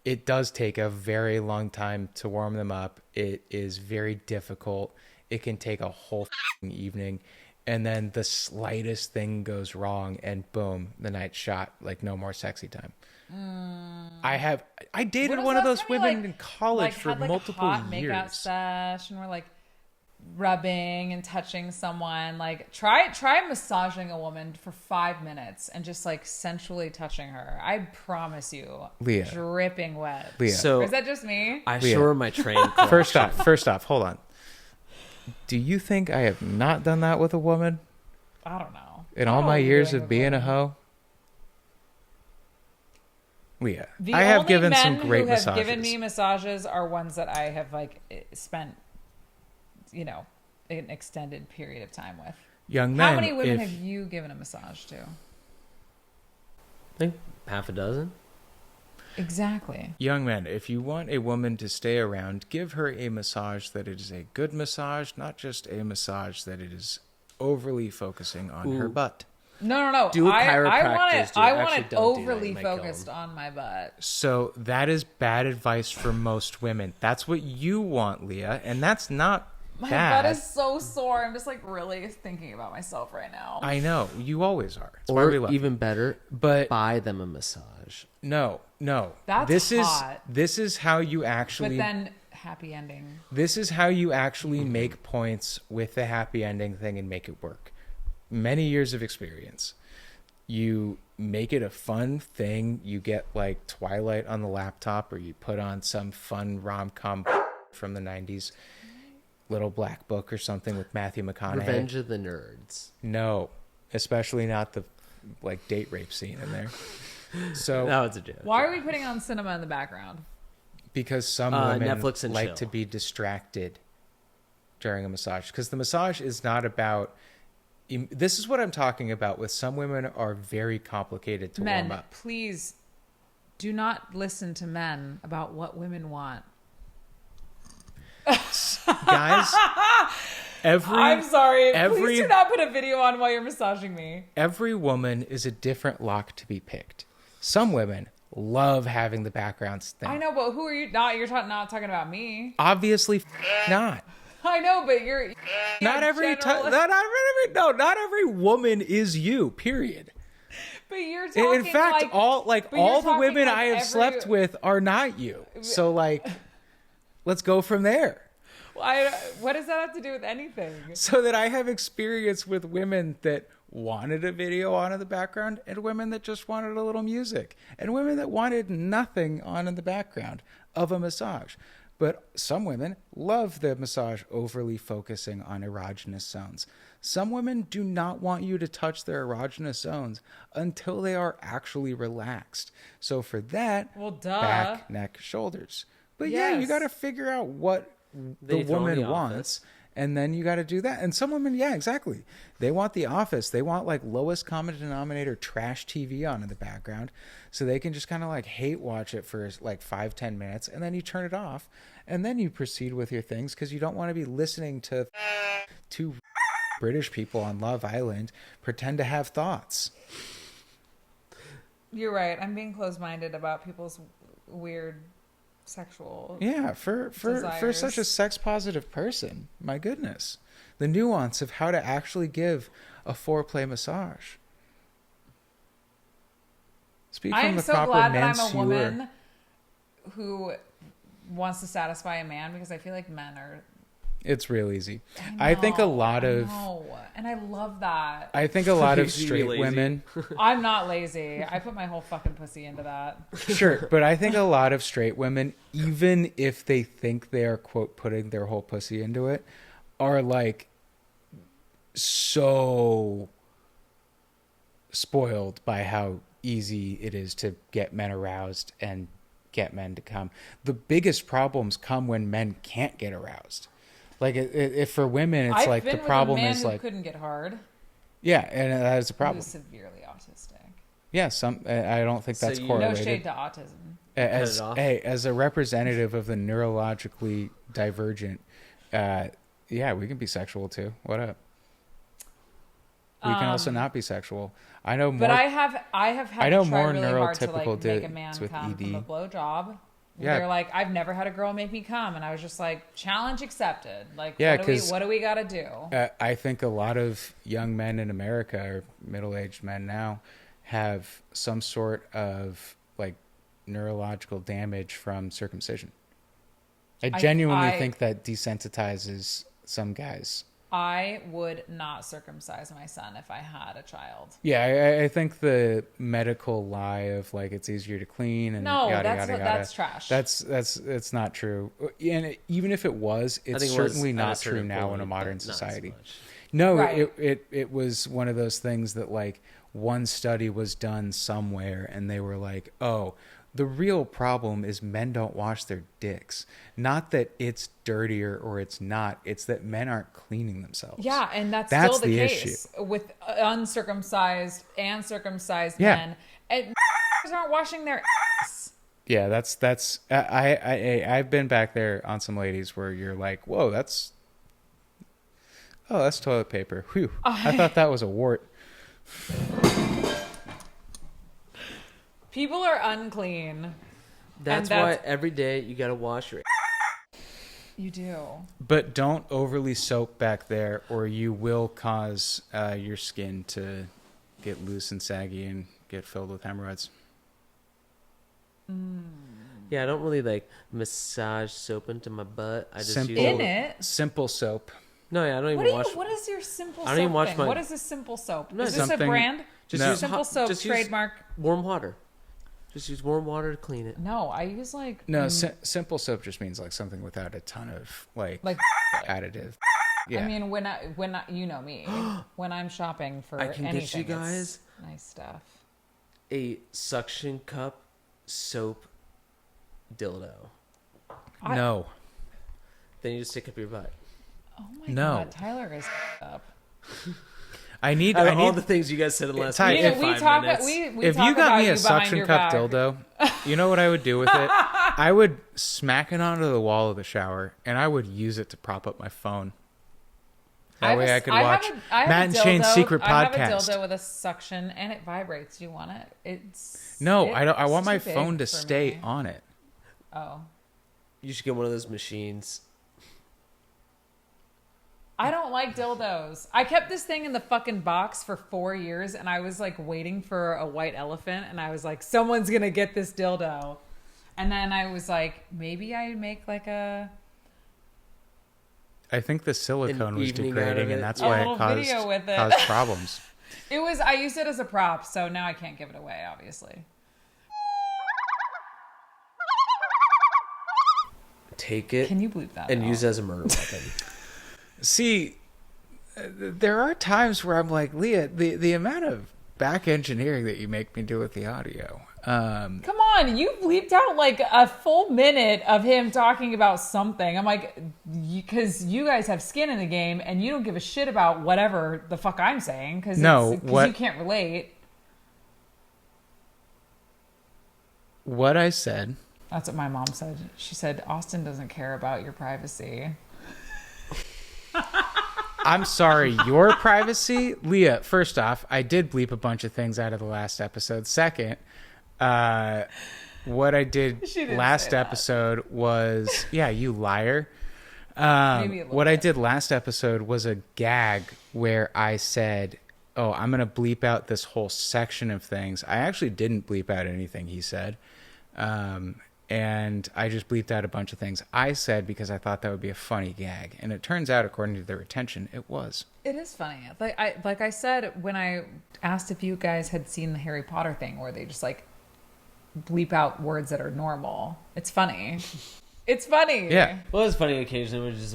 it does take a very long time to warm them up. It is very difficult. It can take a whole f***ing evening. And then the slightest thing goes wrong and boom, the night's shot. Like no more sexy time. I dated When was one the of those last time you, women in college for had, multiple a hot makeout years. sesh and we're like rubbing and touching someone. Like try massaging a woman for 5 minutes and just like sensually touching her. I promise you, Leah. dripping wet. Leah. So Or is that just me? I Leah. sure my train. First off, hold on. Do you think I have not done that with a woman I don't know. in I all don't know my what you're years doing of with being a women. hoe? Leah, The I have only given men some great who have massages. given me massages are ones that I have like spent, an extended period of time with. Young men, How many women if- have you given a massage to? I think half a dozen. Exactly. Young men, if you want a woman to stay around, give her a massage that it is a good massage, not just a massage that it is overly focusing on her Ooh. butt. No. Do what I want chiropractors it. do. I want Actually, it don't do that. overly You might kill focused them. on my butt. So that is bad advice for most women. That's what you want, Leah, and that's not My bad. butt is so sore. I'm just like really thinking about myself right now. I know, you always are. It's why Or we love you. even better, But buy them a massage. no. That's this hot. this is how you But actually then happy ending. This is how you actually make points with the happy ending thing and make it work. Many years of experience. You make it a fun thing. You get like Twilight on the laptop, or you put on some fun rom-com from the 90s, Little Black Book or something with Matthew McConaughey. Revenge of the Nerds. No, especially not the like date rape scene in there. So That was a joke. Why are we putting on cinema in the background? because some women Netflix and like chill. to be distracted during a massage, because the massage is not about this is what I'm talking about with some women are very complicated to warm Men, up. please do not listen to men about what women want. Guys, I'm sorry. every- Please do not put a video on while you're massaging me. every woman is a different lock to be picked. Some women love having the backgrounds thing. I know, but who are you? Not talking about me. Obviously not. I know, but you're Not every general- not every woman is you, period. But you're talking. In fact, like, all but you're all the talking women like I have every- slept with are not you. So like let's go from there. what does that have to do with anything? So that I have experience with women that wanted a video on in the background, and women that just wanted a little music, and women that wanted nothing on in the background of a massage. But some women love the massage overly focusing on erogenous zones. Some women do not want you to touch their erogenous zones until they are actually relaxed. So for that, Well, duh. back, neck, shoulders. But yeah, you Yes. got to figure out what They the throw in woman The wants. Office. And then you got to do that. And some women, yeah, exactly. They want The Office. They want like lowest common denominator trash TV on in the background. So they can just kind of like hate watch it for like 5-10 minutes. And then you turn it off. And then you proceed with your things because you don't want to be listening to two British people on Love Island pretend to have thoughts. You're right. I'm being closed-minded about people's weird sexual. Yeah, for desires. such a sex positive person, my goodness, the nuance of how to actually give a foreplay massage. Speak I from am the so proper glad that I'm a manseur. woman who wants to satisfy a man because I feel like men are. It's real easy. I think a lot of and I love that. I think a lot of You straight lazy. women, I'm not lazy. I put my whole fucking pussy into that. sure, but I think a lot of straight women, even if they think they are quote putting their whole pussy into it, are like so spoiled by how easy it is to get men aroused and get men to come. The biggest problems come when men can't get aroused. Like if for women, it's I've like been the with problem a man is who like, couldn't get hard. yeah, and that is a problem. Who's severely autistic. Yeah, I don't think So that's you- correlated. No shade to autism. As it off. as a representative of the neurologically divergent, yeah, we can be sexual too. What up? We can also not be sexual. I know more. But I have had I know to try more really hard to like neurotypical make a man dudes with come from a ED. blowjob. Yeah. They're like, I've never had a girl make me come, and I was just like, challenge accepted. Like, Yeah, what do we got to do? I think a lot of young men in America, or middle-aged men now, have some sort of like neurological damage from circumcision. I genuinely think that desensitizes some guys. I would not circumcise my son if I had a child. Yeah, I think the medical lie of like it's easier to clean and No, yada that's yada what- yada. that's trash. That's not true. And even if it was, I it's think it was certainly at a not certain true now in point, a modern but not as society. much. No, Right. it was one of those things that like one study was done somewhere and they were like, oh, the real problem is men don't wash their dicks. Not that it's dirtier or it's not. It's that men aren't cleaning themselves. Yeah, and that's That's still the the case with uncircumcised and circumcised Yeah. men. And aren't washing their ass. Yeah, that's I've been back there on some ladies where you're like, whoa, that's toilet paper. Whew. I thought that was a wart. People are unclean. That's And why every day you gotta wash your. You do. But don't overly soak back there, or you will cause your skin to get loose and saggy and get filled with hemorrhoids. Yeah, I don't really like massage soap into my butt. I just Simple. use In it. Simple soap. No, yeah, I don't even What, wash. what is your simple I don't soap even wash thing? my- What is a simple soap? No, is this a something- brand? Just No. use Simple hot- soap just use trademark. warm water. Just use warm water to clean it. No, I use like No, simple soap just means like something without a ton of like additive. Yeah. I mean, when I you know me, when I'm shopping for I can get anything, you guys it's nice stuff. a suction cup soap dildo. no. Then you just stick up your butt. Oh my No. god, Tyler is up. I need Out of all the things you guys said in the last Ty, We, if- we 5 talk. minutes. We if talk you got about me a you behind suction your cup back. dildo, you know what I would do with it? I would smack it onto the wall of the shower, and I would use it to prop up my phone. That way I could watch Matt and Shane's secret I have a podcast. dildo with a suction, and it vibrates. Do you want it? It's No, I don't. I it's want my too big phone to for stay me. on it. Oh, You should get one of those machines. I don't like dildos. I kept this thing in the fucking box for 4 years, and I was like waiting for a white elephant, and I was like, someone's gonna get this dildo. And then I was like, maybe I make like a I think the silicone An was evening out degrading, of and it. that's A why little it caused, video with it. caused problems. It was. I used it as a prop, so now I can't give it away. Obviously. take it Can you bleep that and out? use it as a murder weapon. See, there are times where I'm like, Leah, the amount of back engineering that you make me do with the audio. Come on, you bleeped out like a full minute of him talking about something. I'm like, because you guys have skin in the game and you don't give a shit about whatever the fuck I'm saying because you can't relate. What I said. That's what my mom said. She said, Austin doesn't care about your privacy. I'm sorry, your privacy? Leah, first off, I did bleep a bunch of things out of the last episode. Second, what I did last episode was, yeah, you liar. What I did last episode was a gag where I said, oh, I'm going to bleep out this whole section of things. I actually didn't bleep out anything he said. And I just bleeped out a bunch of things I said because I thought that would be a funny gag. And it turns out, according to the retention, it was. It is funny. Like I said, when I asked if you guys had seen the Harry Potter thing where they just like bleep out words that are normal. It's funny. It's funny. Yeah. Well, it's funny occasionally when it's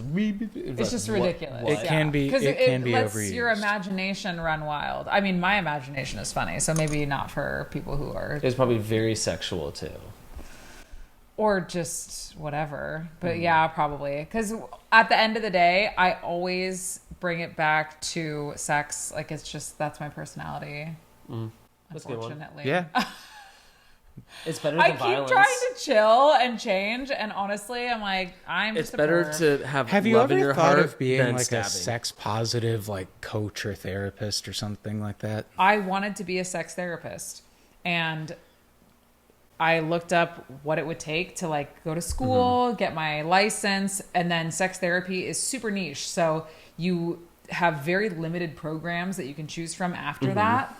just ridiculous. It can be. It can be lets overused. your imagination run wild. I mean, my imagination is funny, so maybe not for people who are. It's probably very sexual too. Or just whatever. But yeah, probably. Because at the end of the day, I always bring it back to sex. Like, it's just, that's my personality. That's a good one. Unfortunately. Yeah. It's better than I keep violence. trying to chill and change. And honestly, I'm like, It's better to have you love ever in your thought heart of being than like stabbing. a sex positive, like coach or therapist or something like that? I wanted to be a sex therapist. And I looked up what it would take to like go to school, get my license, and then sex therapy is super niche. So you have very limited programs that you can choose from after that.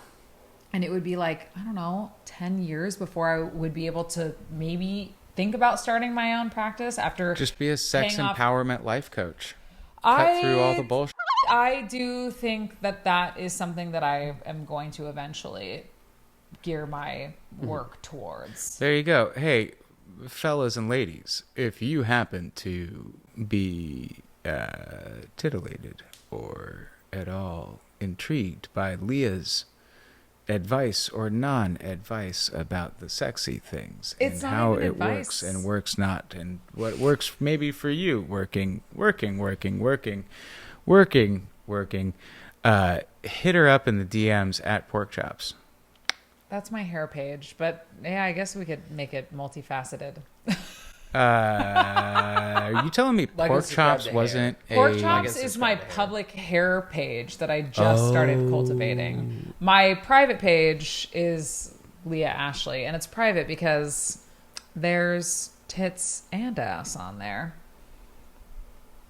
And it would be like, I don't know, 10 years before I would be able to maybe think about starting my own practice after Just be a sex paying off- empowerment life coach. Cut through all the bullshit. I do think that is something that I am going to eventually gear my work towards. There you go. Hey, fellas and ladies, if you happen to be titillated or at all intrigued by Leah's advice or non-advice about the sexy things It's and not how even it advice. works and works not, and what works maybe for you, working, hit her up in the DMs at Pork Chops. That's my hair page, but yeah, I guess we could make it multifaceted. Are you telling me Like, Pork let's describe Chops the wasn't Pork a... Chops is my public hair page that I just started cultivating. My private page is Leah Ashley, and it's private because there's tits and ass on there.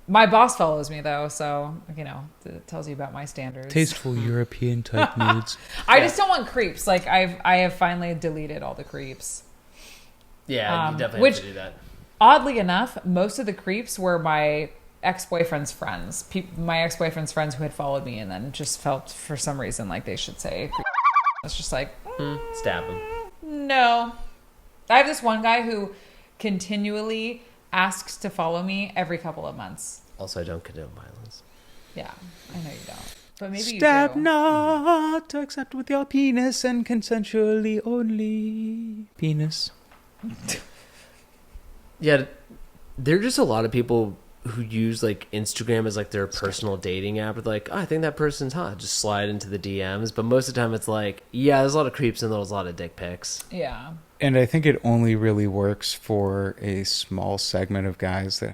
My boss follows me though, so you know it tells you about my standards. Tasteful European type nudes. I just don't want creeps. Like I have finally deleted all the creeps. Yeah, you definitely have to do that. Oddly enough, most of the creeps were my ex-boyfriend's friends. My ex-boyfriend's friends who had followed me and then just felt for some reason like they should say creep. It's just like Stab him. no. I have this one guy who continually asks to follow me every couple of months. Also, I don't condone violence. Yeah, I know you don't. But maybe Stab you do. not, except with your penis and consensually only. Penis. Yeah, there are just a lot of people who use like Instagram as like their personal dating app. They're like, oh, I think that person's hot. Just slide into the DMs. But most of the time it's like, yeah, there's a lot of creeps and there's a lot of dick pics. Yeah. And I think it only really works for a small segment of guys that